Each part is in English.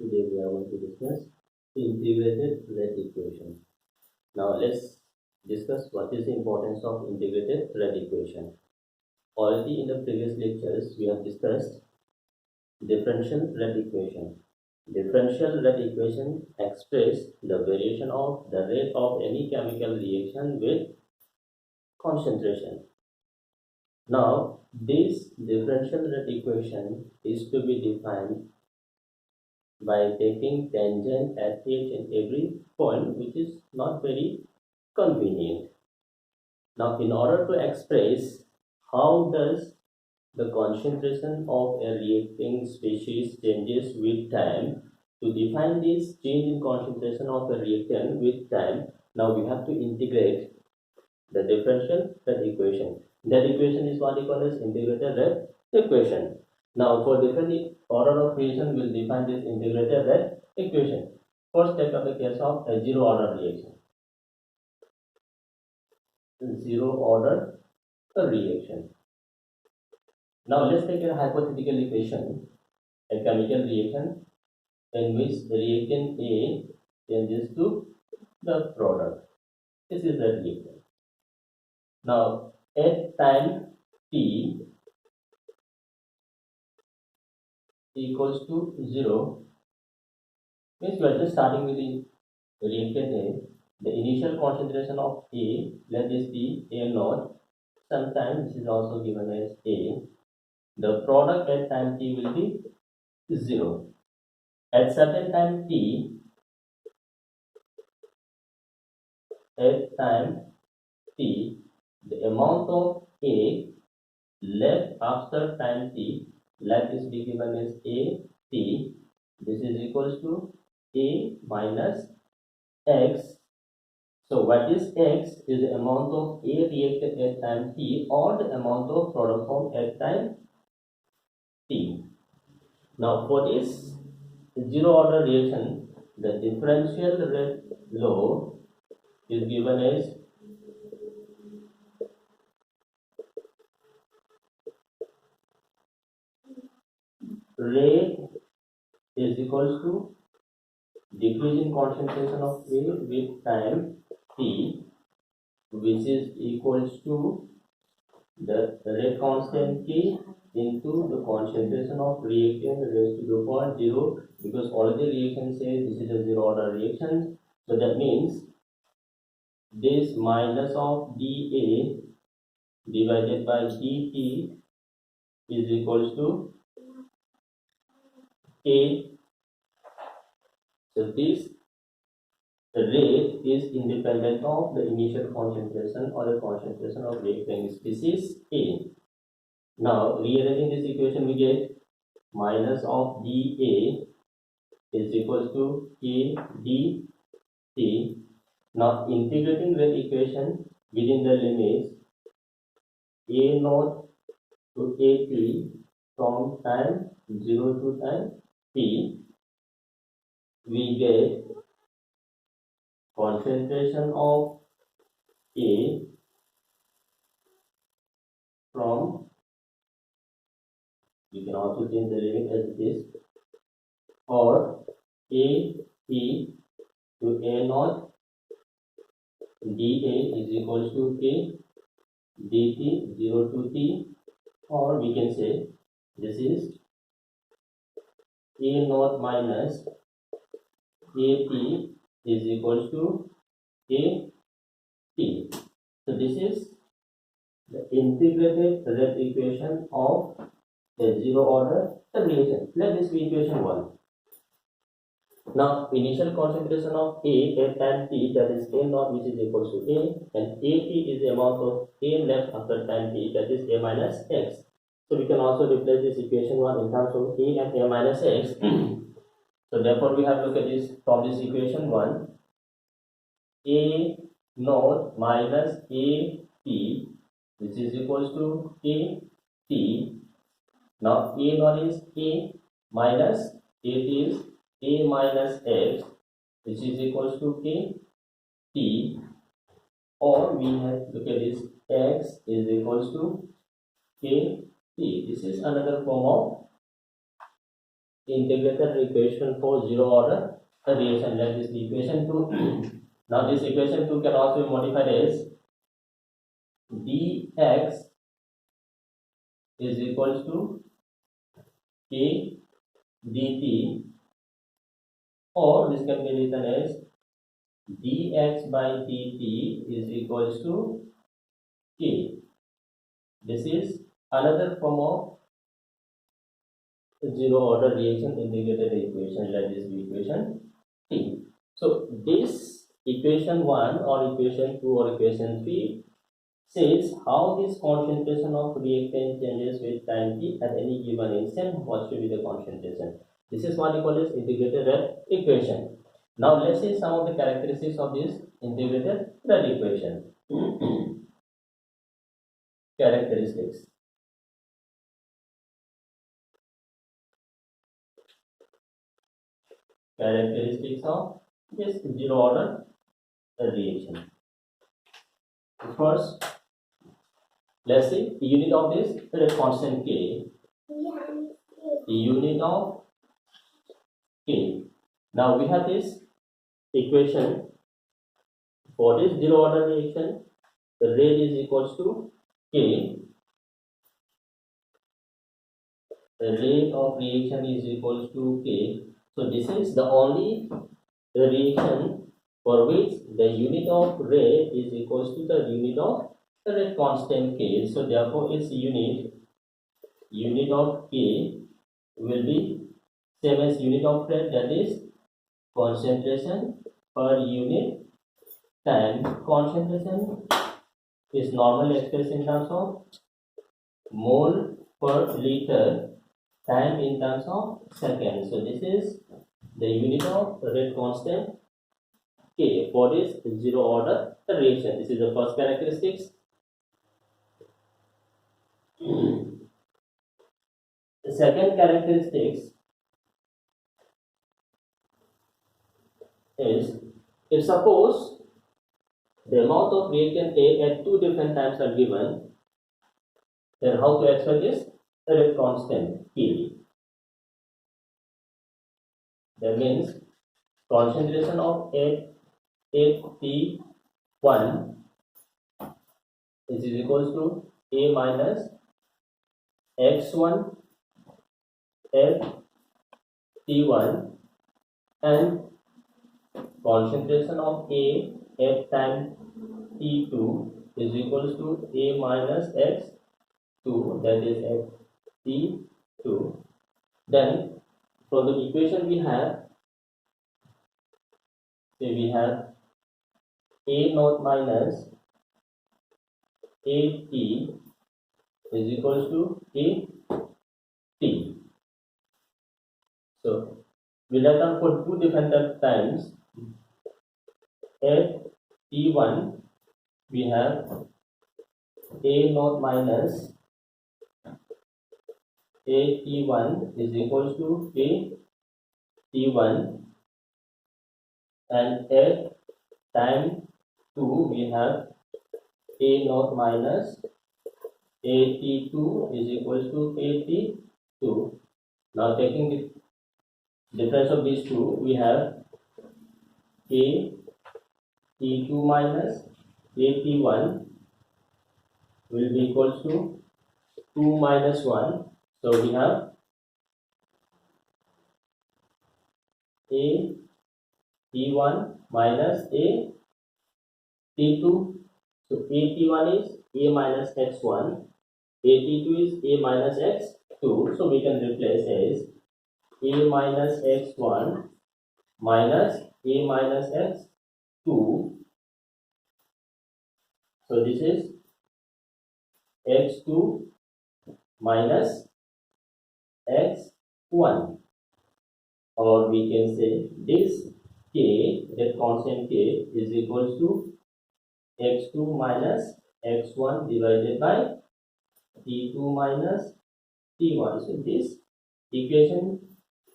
today we are going to discuss integrated rate equation. Now let's discuss what is the importance of integrated rate equation. Already in the previous lectures we have discussed differential rate equation. Differential rate equation expresses the variation of the rate of any chemical reaction with concentration. Now this differential rate equation is to be defined by taking tangent at each and every point, which is not very convenient. Now in order to express how does the concentration of a reacting species changes with time, to define this change in concentration of a reactant with time, now we have to integrate the differential rate equation. That equation is what we call as integrated rate equation. Now for different order of reaction, we'll define this integrated rate equation. First, take up the case of a zero order reaction. Zero order reaction. Now let's take a hypothetical equation, a chemical reaction in which the reactant A changes to the product. This is the reaction. Now at time t equals to 0, means we are just starting with the reactant A. The initial concentration of A, let this be A naught. Sometimes this is also given as A. The product at time t will be 0. At certain time t, at time t, the amount of A left after time t, let this be given as A t. This is equals to A minus X. So what is X is the amount of A reacted at time t or the amount of product formed at time t. Now for this zero order reaction, the differential rate law is given as rate is equals to decrease in concentration of A with time t, which is equals to the rate constant K into the concentration of reactant raised to the power 0, because already reaction says this is a zero order reaction. So that means this minus of dA divided by dt is equals to K. So this rate is independent of the initial concentration or the concentration of reacting species A. Now rearranging this equation, we get minus of dA is equals to K dt. Now integrating that equation within the limits A naught to at from time 0 to time t, we get concentration of A from, you can also change the limit as it is, or A t to A naught dA is equals to K dt 0 to t, or we can say this is A naught minus at is equals to A t. So this is the integrated rate equation of a zero order reaction. Let this be equation 1. Now initial concentration of A at time t, that is A naught, which is equals to A, and At is the amount of A left after time t, that is A minus X. So we can also replace this equation 1 in terms of A and A minus X. So therefore we have to look at this from this equation 1, A naught minus A t, which is equals to A t. Now A naught is A minus A t is A minus X, which is equals to K t, or we have to look at this X is equals to K t. This is another form of integrated equation for zero order reaction. Let this equation 2. Now this equation 2 can also be modified as dx is equals to k dt, or this can be written as dx by dt is equals to k. This is another form of zero order reaction integrated equation, that is equation T. So this equation 1 or equation 2 or equation 3 says how this concentration of reactant changes with time t at any given instant. What should be the concentration? This is what we call as integrated equation. Now let's see some of the characteristics of this integrated equation. Characteristics. Characteristics of this zero order reaction. First, let's see the unit of this constant k. The unit of k. Now we have this equation for this zero order reaction. The rate is equals to k. The rate of reaction is equals to k. So this is the only reaction for which the unit of rate is equals to the unit of the rate constant k. So therefore its unit of k will be same as unit of rate, that is concentration per unit time. Concentration is normally expressed in terms of mole per liter, time in terms of seconds. So this is the unit of rate constant k for this zero order reaction. This is the first characteristics. The second characteristics is, if suppose the amount of reactant A at two different times are given, then how to express this rate constant K? That means concentration of T1 is equals to A minus x1 T1, and concentration of A at time T2 is equals to A minus x2, that is at T2. Then from the equation we have, say we have A naught minus AT is equals to AT. So we let down for two different times. At T1 we have A naught minus AT1 is equals to AT1, and at time 2 we have A naught minus AT2 is equals to AT2. Now taking the difference of these two, we have AT2 minus AT1 will be equals to 2 minus 1. So we have AT1 minus AT2. So AT1 is A minus x1, AT2 is A minus x2. So we can replace as A minus x1 minus A minus x2. So this is x2 minus x1, or we can say this k, that constant k, is equals to x2 minus x1 divided by t2 minus t1. So this equation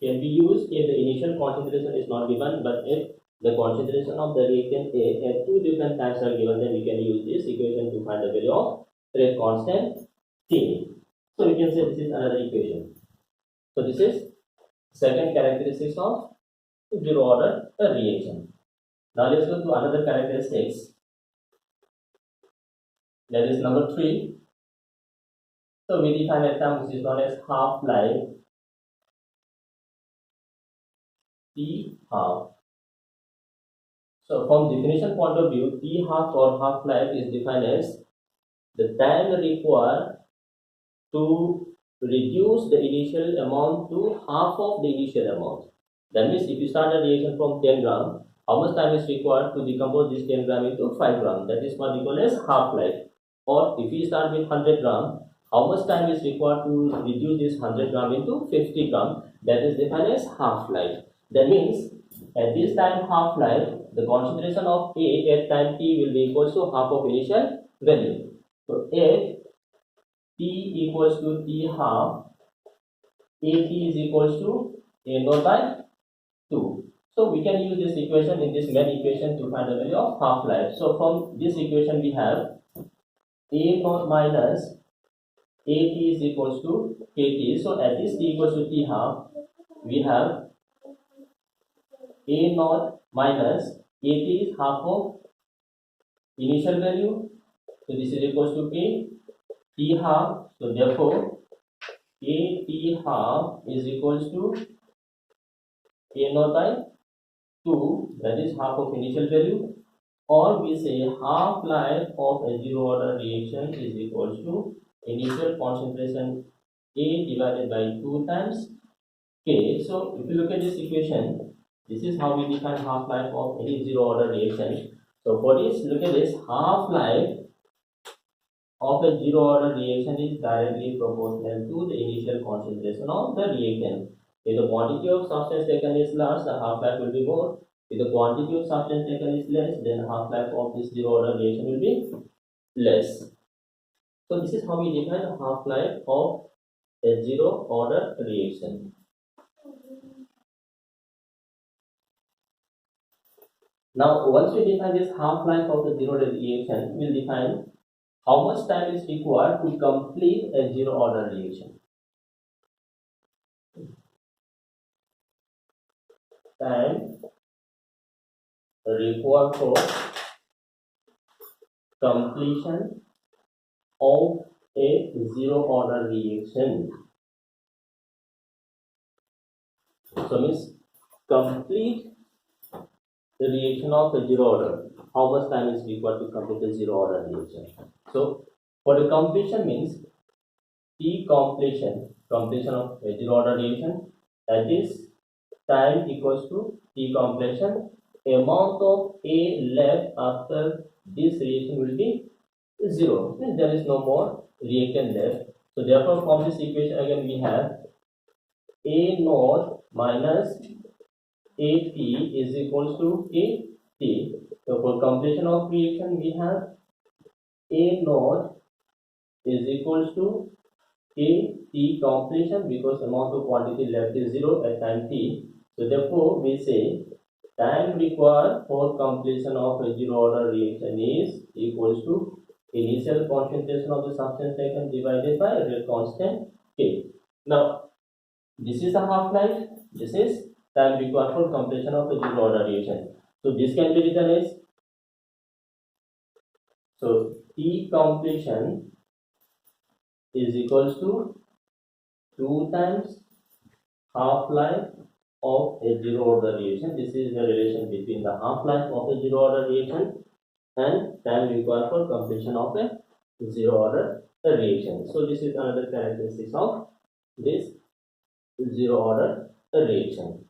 can be used if the initial concentration is not given, but if the concentration of the reactant A at two different times are given, then we can use this equation to find the value of rate constant T. So we can say this is another equation. So this is second characteristics of zero order reaction. Now let's go to another characteristics. That is number 3. So we define a term which is known as half-life T half. So from definition point of view, T half or half-life is defined as the time required to reduce the initial amount to half of the initial amount. That means if you start a reaction from 10 gram, how much time is required to decompose this 10 gram into 5 gram? That is what we call as half-life. Or if you start with 100 gram, how much time is required to reduce this 100 gram into 50 gram? That is defined as half-life. That means at this time half-life, the concentration of A at time t will be equal to half of initial value. So at t equals to t half, at is equals to a naught by 2. So we can use this equation in this main equation to find the value of half-life. So from this equation we have a naught minus at is equals to kt. So at this t equals to t half, we have a naught minus at is half of initial value. So this is equals to a t half. So therefore a t half is equals to a naught by 2, that is half of initial value, or we say half-life of a zero order reaction is equals to initial concentration A divided by 2 times K. So if you look at this equation, this is how we define half-life of any zero order reaction. So for this, look at this, half-life of a zero order reaction is directly proportional to the initial concentration of the reactant. If the quantity of substance taken is large, the half-life will be more. If the quantity of substance taken is less, then half-life of this zero order reaction will be less. So this is how we define the half-life of a zero order reaction. Now once we define this half-life of the zero order reaction, we will define how much time is required to complete a zero order reaction. Time required for completion of a zero order reaction. So means complete the reaction of a zero order. How much time is required to complete a zero order reaction? So for the completion means T completion of a zero order reaction, that is time equals to T completion. Amount of A left after this reaction will be 0. There is no more reactant left. So therefore from this equation again we have A naught minus at is equals to At. So for completion of reaction we have A naught is equals to At completion, because amount of quantity left is 0 at time t. So therefore we say time required for completion of a zero order reaction is equals to initial concentration of the substance taken divided by rate constant K. Now this is the half-life, this is time required for completion of a zero order reaction. So this can be written as, so T completion is equals to 2 times half-life of a zero order reaction. This is the relation between the half-life of a zero order reaction and time required for completion of a zero order reaction. So this is another characteristic of this zero order reaction.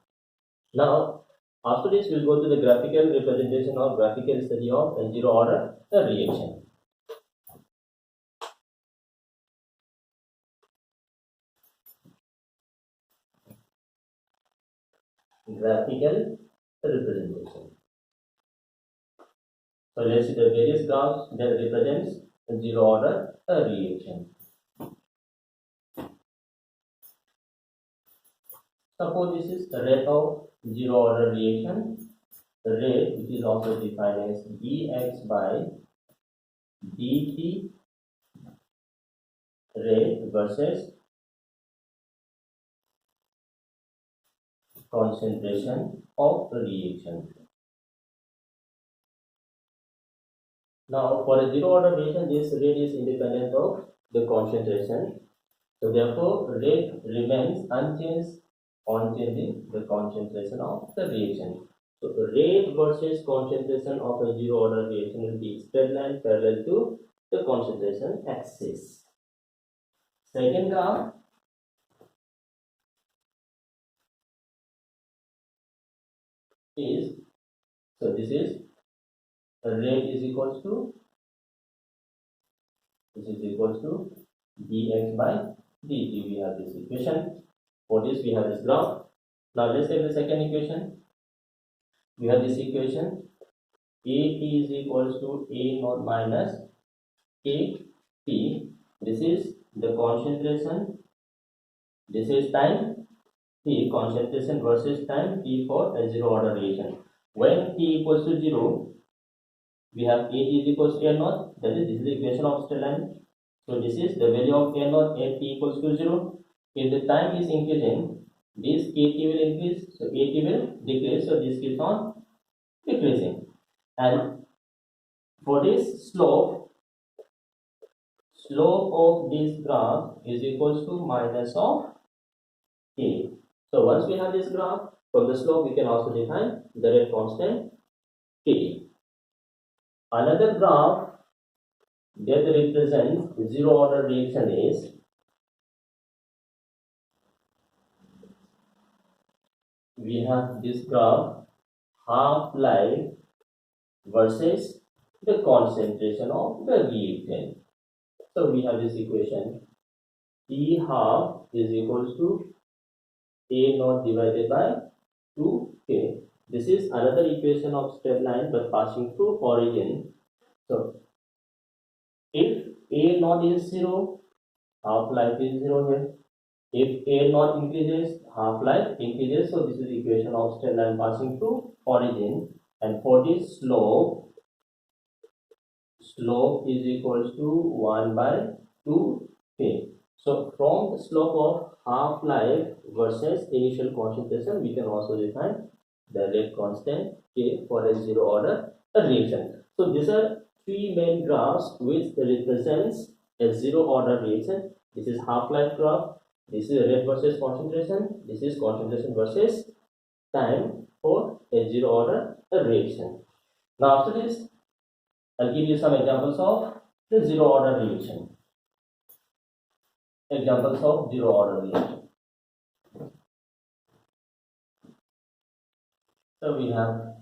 Now after this we'll go to the graphical representation or graphical study of a zero order reaction. Graphical representation. So let's see the various graphs that represents a zero order reaction. Suppose this is the rate of zero order reaction. The rate, which is also defined as dx by dt rate versus concentration of the reaction. Now, for a zero order reaction, this rate is independent of the concentration. So, therefore, rate remains unchanged on changing the concentration of the reaction. So, rate versus concentration of a zero order reaction will be straight line parallel to the concentration axis. Second graph is, so this is rate is equals to, this is equals to dx by dt. We have this equation. For this, we have this graph. Now, let's take the second equation. We have this equation. AT is equals to A naught minus KT. This is the concentration. This is time T, concentration versus time T for a zero order reaction. When T equals to 0, we have AT is equals to A naught. That is, this is the equation of straight line. So, this is the value of A naught at T equals to 0. If the time is increasing, this KT will increase, so AT will decrease. So, this keeps on decreasing. And for this slope of this graph is equals to minus of K. So, once we have this graph, from the slope we can also define the rate constant K. Another graph that represents zero order reaction is, we have this graph half-life versus the concentration of the reactant. So, we have this equation T half is equals to A naught divided by 2K. This is another equation of straight line but passing through origin. So, if A naught is 0, half-life is 0 here. If A naught increases, half-life increases. So, this is the equation of straight line passing through origin. And for this slope is equals to 1 by 2K. So, from the slope of half-life versus initial concentration, we can also define the rate constant K for a zero order reaction. So, these are three main graphs which represents a zero order reaction. This is half-life graph, this is rate versus concentration, this is concentration versus time for a zero order reaction. Now, after this, I'll give you some examples of the zero order reaction. Examples of zero order reaction. So, we have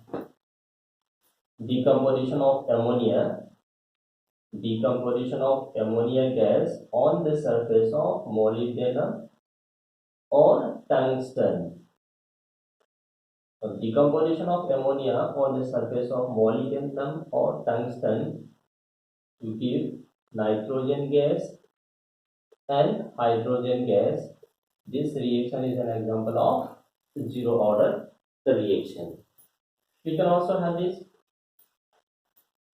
decomposition of ammonia gas on the surface of molybdenum or tungsten. So, decomposition of ammonia on the surface of molybdenum or tungsten to give nitrogen gas and hydrogen gas. This reaction is an example of zero order reaction. We can also have this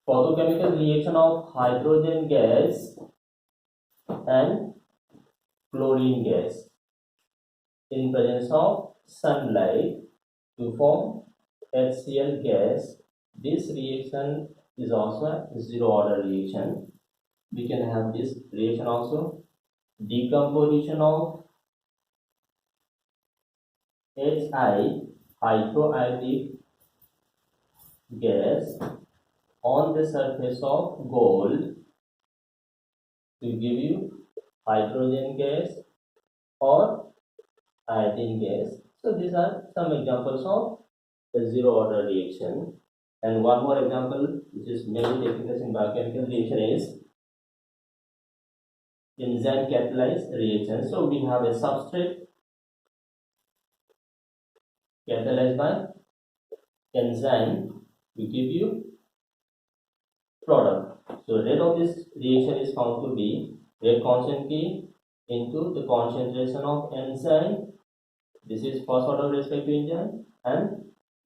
photochemical reaction of hydrogen gas and chlorine gas in presence of sunlight to form HCl gas. This reaction is also a zero order reaction. We can have this reaction also. Decomposition of HI, hydroiodic gas, on the surface of gold to give you hydrogen gas or iodine gas. So, these are some examples of the zero order reaction. And one more example which is mainly taking place in biochemical reaction is enzyme catalyzed reaction. So, we have a substrate catalyzed by enzyme to give you product. So, rate of this reaction is found to be rate constant K into the concentration of enzyme. This is first order with respect to enzyme and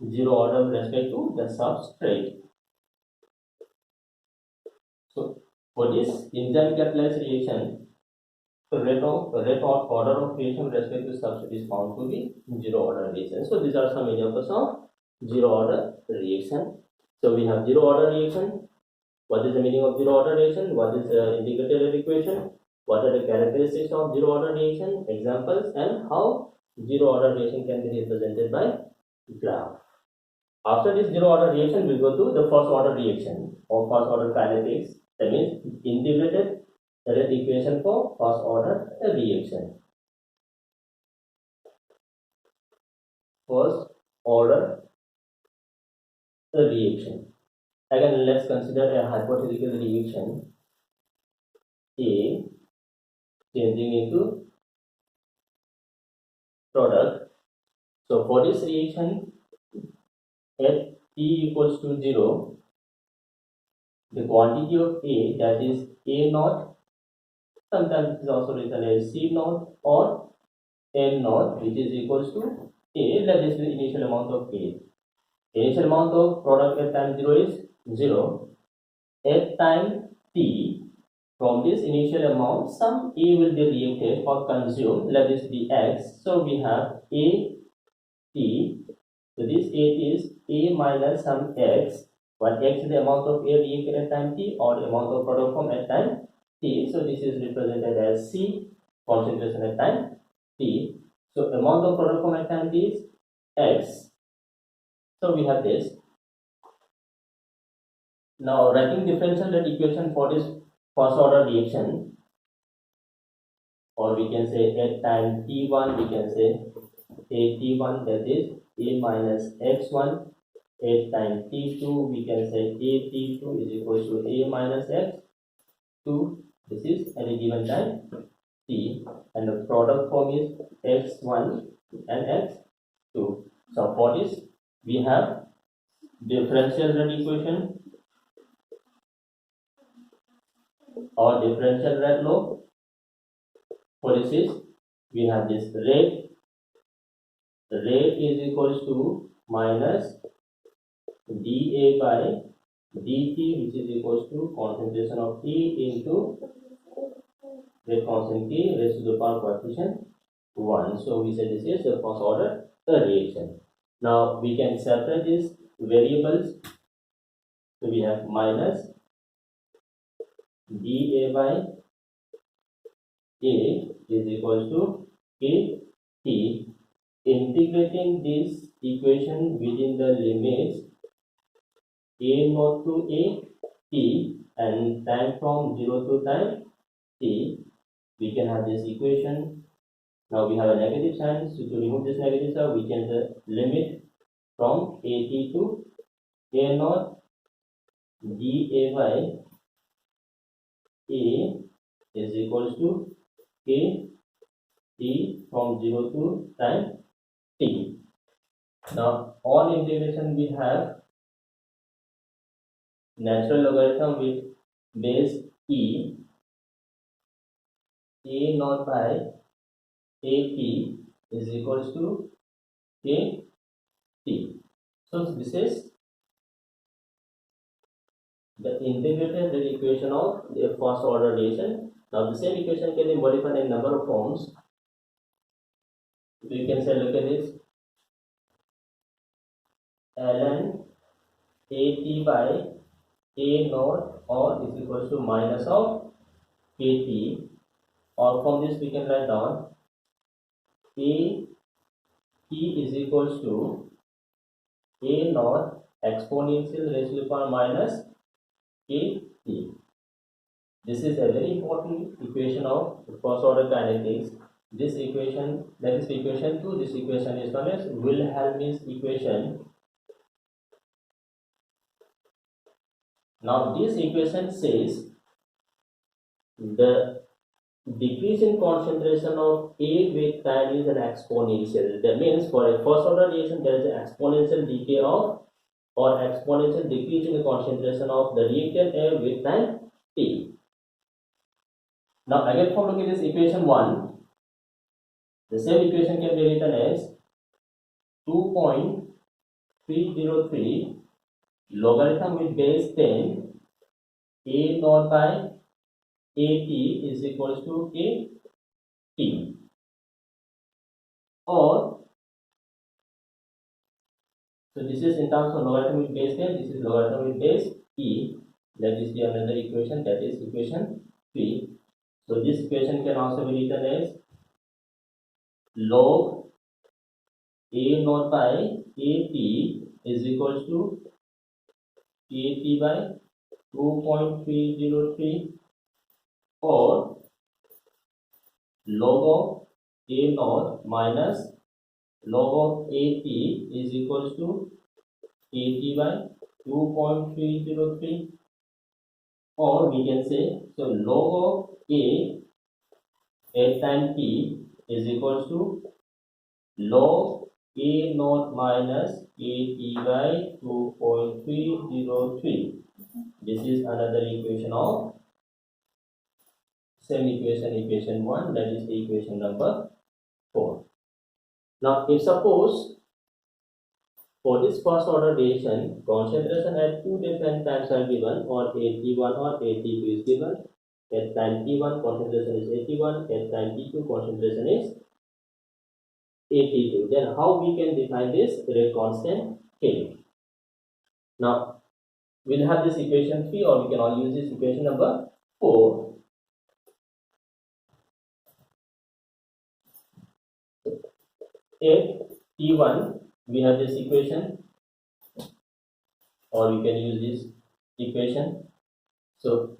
zero order with respect to the substrate. So, for this enzyme catalyzed reaction, So rate of order of reaction with respect to substrate is found to be zero order reaction. So these are some examples of zero order reaction. So we have zero order reaction. What is the meaning of zero order reaction? What is the integrated equation? What are the characteristics of zero order reaction? Examples, and how zero order reaction can be represented by graph. After this zero order reaction, we go to the first order reaction or first order kinetics. That means integrated rate equation for first order reaction. First order reaction. Again, let's consider a hypothetical reaction A changing into product. So for this reaction, at T equals to 0, the quantity of A, that is A naught, sometimes it is also written as C naught or N naught, which is equals to A, that is the initial amount of A. Initial amount of product at time 0 is 0. At time T, from this initial amount, some A will be reacted or consumed, that is the X. So we have A T. So this A is A minus some X. What X is the amount of A reacted at time T or the amount of product formed at time T. So this is represented as C, concentration at time T. So amount of product formed at time T is X. So we have this. Now writing differential rate equation for this first order reaction, or we can say at time T1, we can say AT1, that is A minus X1. At time T2, we can say AT2 is equal to A minus X2. This is at a given time T, and the product form is X1 and X2. So for this, we have differential rate equation or differential rate law. For this is, we have this rate. The rate is equals to minus dA by dt, which is equals to concentration of T into rate constant T raised to the power coefficient 1. So we say this is the first order reaction. Now we can separate these variables. So we have minus dA by A is equals to KT. Integrating this equation within the limits A naught to A T and time from 0 to time T, we can have this equation. Now we have a negative sign, so to remove this negative sign, we change the limit from AT to A naught dA by A is equals to KT from 0 to time T. Now on integration, we have natural logarithm with base E, A naught by AT is equals to KT. So this is the integrated rate equation of the first order reaction. Now the same equation can be modified in number of forms. We can say, look at this, ln AT by A naught or is equals to minus of KT, or from this we can write down AT is equals to A naught exponential raised to the power minus KT. This is a very important equation of first order kinetics. This equation, that is equation 2, this equation is known as Wilhelm's equation. Now this equation says the decrease in concentration of A with time is an exponential. That means for a first order reaction, there is an exponential decay of or exponential decrease in the concentration of the reactant A with time T. Now again, from looking at this equation 1, the same equation can be written as 2.303 logarithm with base 10 A naught by AT is equals to KT. or so this is in terms of logarithm with base 10, this is logarithm with base e. That is the another equation, that is equation 3. So this equation can also be written as log a naught by at is equals to at by 2.303 or log of a naught minus log of at is equals to at by 2.303, or we can say so log of a at time t is equals to log a naught minus at by 2.303. This is another equation of same equation, equation 1, that is the equation number 4. Now, if suppose for this first order reaction, concentration at two different times are given, or at1 or at2 is given. At time t1, concentration is 81, at time t2, concentration is 82. Then how we can define this rate constant K? Now, we'll have this equation 3, or we can all use this equation number 4. At T1, we have this equation, or we can use this equation. So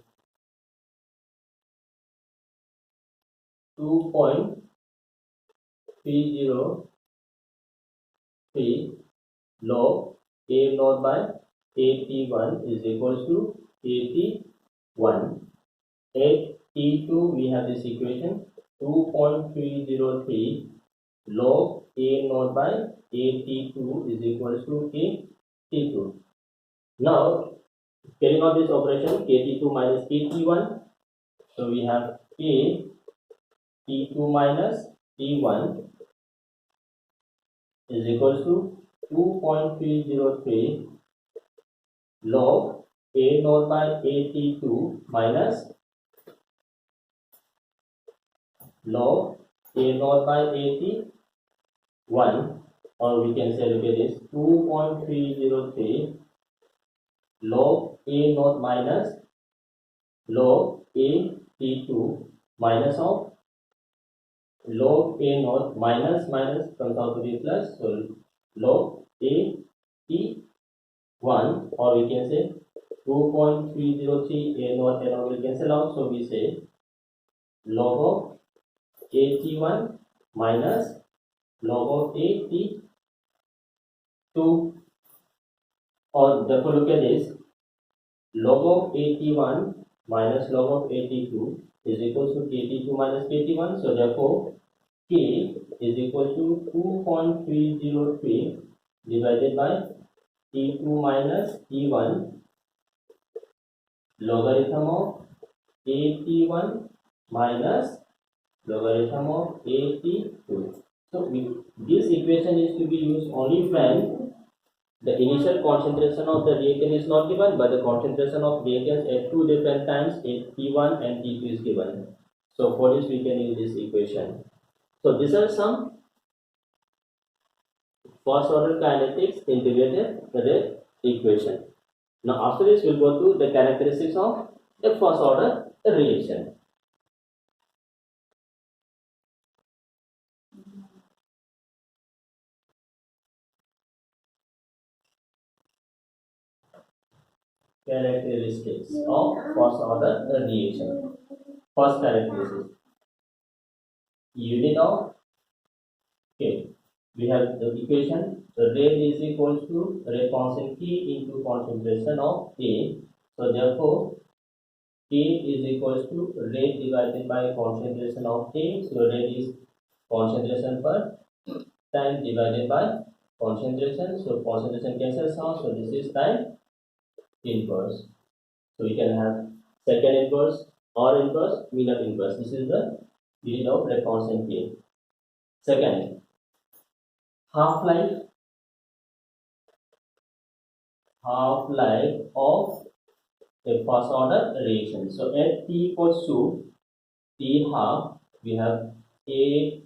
2.303 log A naught by AT1 is equals to AT1. At T2, we have this equation 2.303 log A naught by AT2 is equals to AT2. Now, carrying out this operation, KT2 minus KT1, so we have A T2 minus T1 is equals to 2.303 log A naught by AT2 minus log A naught by AT1, or we can say, look at this, 2.303 log A naught minus log AT2 minus of log A naught minus comes out to be plus, so log AT1, or we can say 2.303 A naught will cancel out, so we say log of AT1 minus log of AT2, or therefore look at this, log of AT1 minus log of AT2 is equals to KT2 minus KT1, so therefore K is equal to 2.303 divided by T2 minus T1 logarithm of AT1 minus logarithm of AT2. So this equation is to be used only when the initial concentration of the reactant is not given, but the concentration of reactants at two different times, at T1 and T2 is given. So for this we can use this equation. So these are some first order kinetics integrated rate equation. Now after this we'll go to the characteristics of the first order reaction. Characteristics of first order reaction. First characteristic, unit of K. We have the equation, the rate is equals to rate constant K into concentration of A. So therefore K is equals to rate divided by concentration of A. So rate is concentration per time divided by concentration. So concentration cancels out. So this is time inverse. So we can have second inverse or inverse, Miller inverse. This is the unit of rate constant K. Second, half-life of a first order reaction. So at T equals to T half, we have A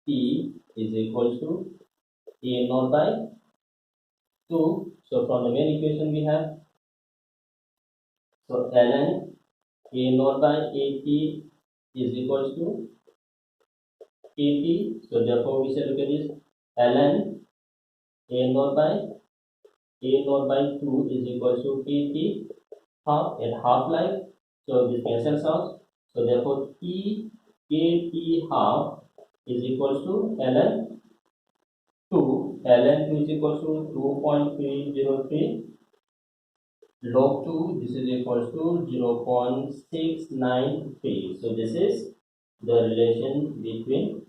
T is equals to A naught by 2. So from the main equation we have, so ln A naught by At is equals to Kt. So therefore we shall look at this ln A naught by 2 is equals to Kt half at half life. So this cancels out. So therefore T Kt half is equals to ln 2. ln 2 is equals to 2.303 log 2. This is equals to 0.693. So this is the relation between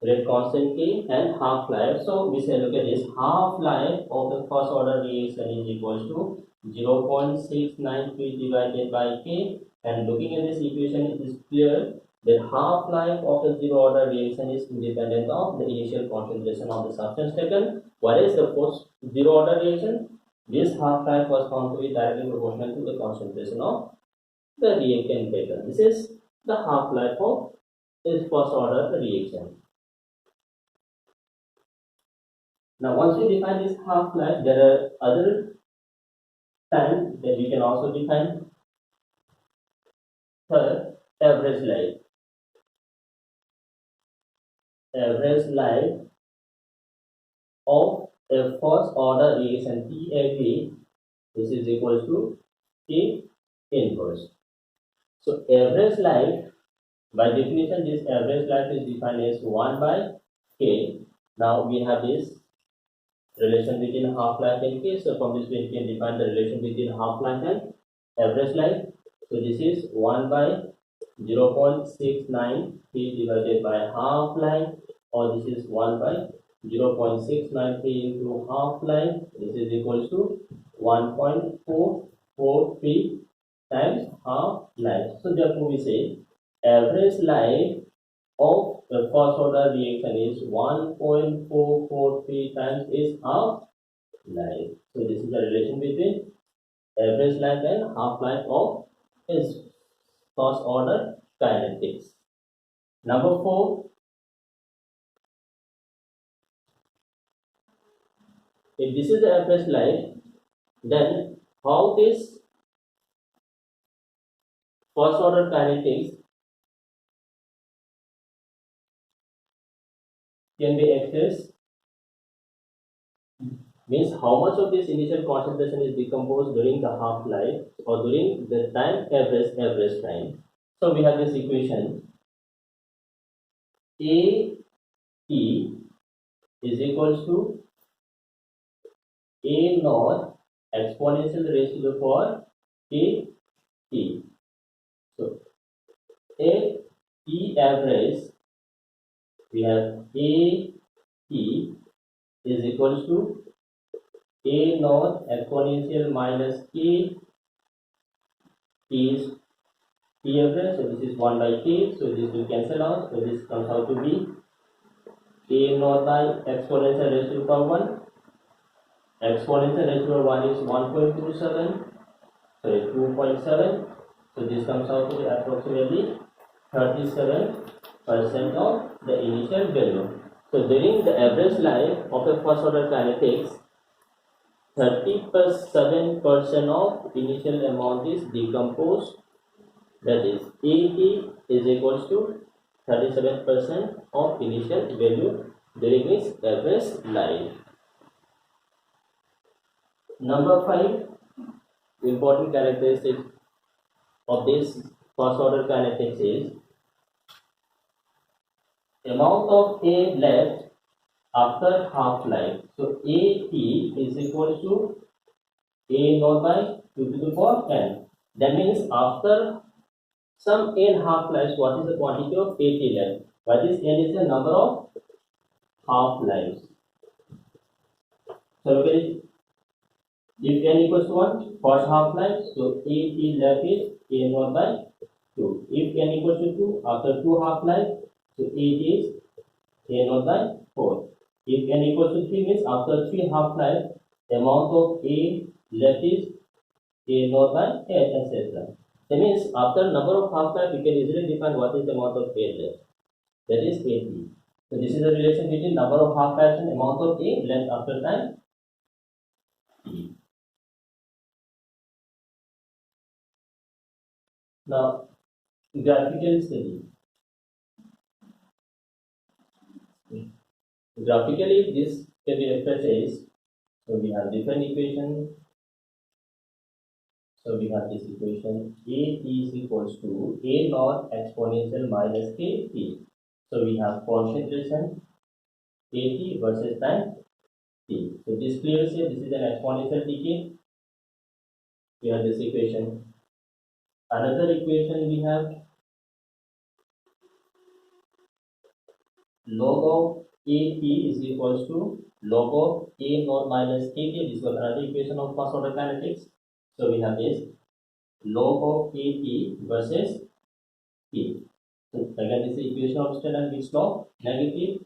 rate constant K and half life. So we say look at this, half life of the first order reaction is equals to 0.693 divided by K, and looking at this equation it is clear that half life of the zero order reaction is independent of the initial concentration of the substance taken, whereas the post zero order reaction, this half life was found to be directly proportional to the concentration of the reactant taken. This is the half life of this first order reaction. Now, once we define this half-life, there are other times that we can also define. Third, average life. Average life of a first order reaction TAV, this is equal to T inverse. So, average life, by definition, this average life is defined as 1 by K. Now, we have this relation between half-life and K. So from this we can define the relation between half-life and average life. So this is 1 by 0.693 divided by half-life, or this is 1 by 0.693 into half-life. This is equal to 1.443 times half-life. So therefore we say average life of the first order reaction is 1.443 times its half life. So this is the relation between average life and half life of its first order kinetics. Number 4, if this is the average life, then how this first order kinetics can be accessed, means how much of this initial concentration is decomposed during the half life or during the time average time. So we have this equation A T is equals to A naught exponential raised to the power K T. So A T average, we have A T is equals to A naught exponential minus K T is T average. So this is 1 by K. So this will cancel out. So this comes out to be A naught by exponential raised to the power 1. Exponential raised to the 1 is 1.27. Sorry, 2.7. So this comes out to be approximately 37% of the initial value. So during the average life of a first order kinetics, 37% of initial amount is decomposed. That is, AT is equals to 37% of initial value during its average life. Number 5, important characteristic of this first order kinetics is amount of A left after half life. So AT is equal to A naught by 2 to the power n. That means after some n half lives, what is the quantity of AT left? What is n is the number of half lives. So look at it. If n equals to 1, first half life, so AT left is A naught by 2. If n equals to 2, after 2 half life, so AT is A naught by 4. If n equals to 3 means after 3 half life, the amount of A left is A naught by 8, etc. That means after number of half life, we can easily define what is the amount of A left. That is AT. So this is the relation between number of half lives and amount of A left after time T. Now, graphical study. Graphically, this can be expressed as, so we have different equation. So we have this equation A T is equals to A naught exponential minus K T. So we have concentration A T versus time T. So this clearly says this is an exponential decay. We have this equation. Another equation we have log of A T is equals to log of A naught minus K T. This was another equation of first order kinetics. So we have this log of A T versus T. So again, this is equation of state and which law? Negative.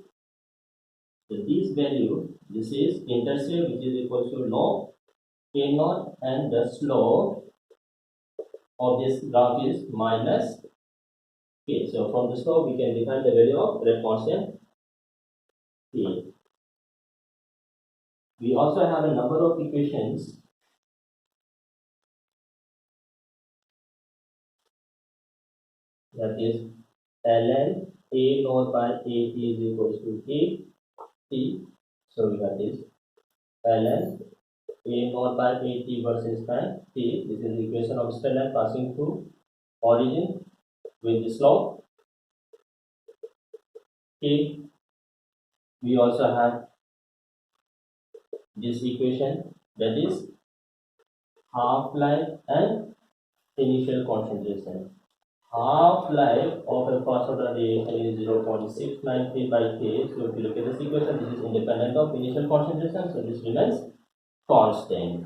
So this value, this is intercept which is equal to log K naught, and the slope of this graph is minus K. So from the slope we can define the value of rate constant K. We also have a number of equations that is ln A naught by A T is equals to A T. So we have this ln A naught by A T versus time T. This is the equation of straight line passing through origin with the slope K. We also have this equation that is half-life and initial concentration. Half-life of a first order reaction is 0.693 by K. So if you look at this equation, this is independent of initial concentration, so this remains constant.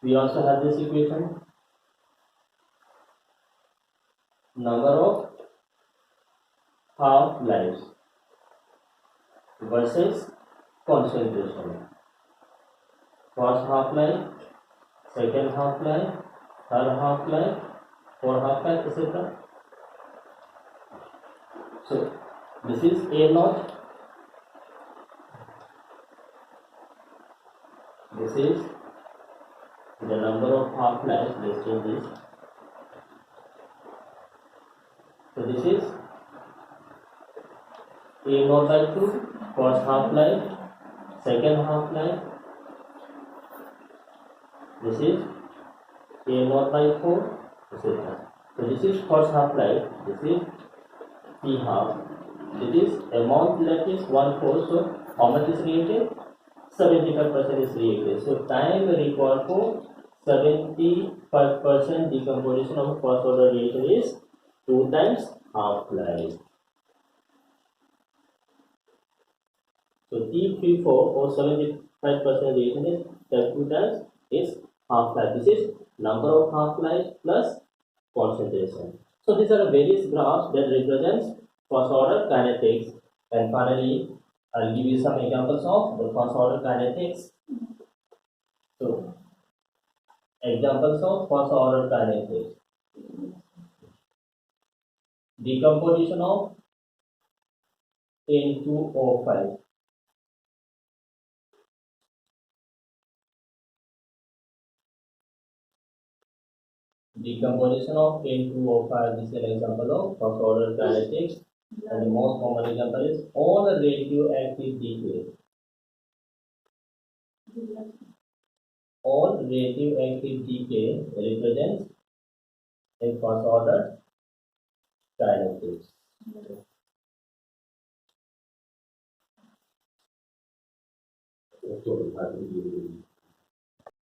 We also have this equation, number of half-lives versus concentration. First half-life, second half-life, third half-life, fourth half-life, etc. So this is A naught, this is the number of half-lives, let's change this. So this is A naught by 2, first half-life, second half-life. This is A naught by 4, etc. So this is first half-life, this is T half. This is amount left is 1/4, so how much is reacted? 75% is reacted. So time required for 75% decomposition of first order reaction is 2 times half-life. So T34 or 75% reaction is 2 times is half-life. This is number of half-life plus concentration. So these are various graphs that represents first order kinetics. And finally, I'll give you some examples of the first order kinetics. So examples of first order kinetics. Decomposition of N2O5. Decomposition of N2O5. This is an example of first order kinetics. And the most common example is all radioactive decay. All radioactive decay represents a first order kinetics.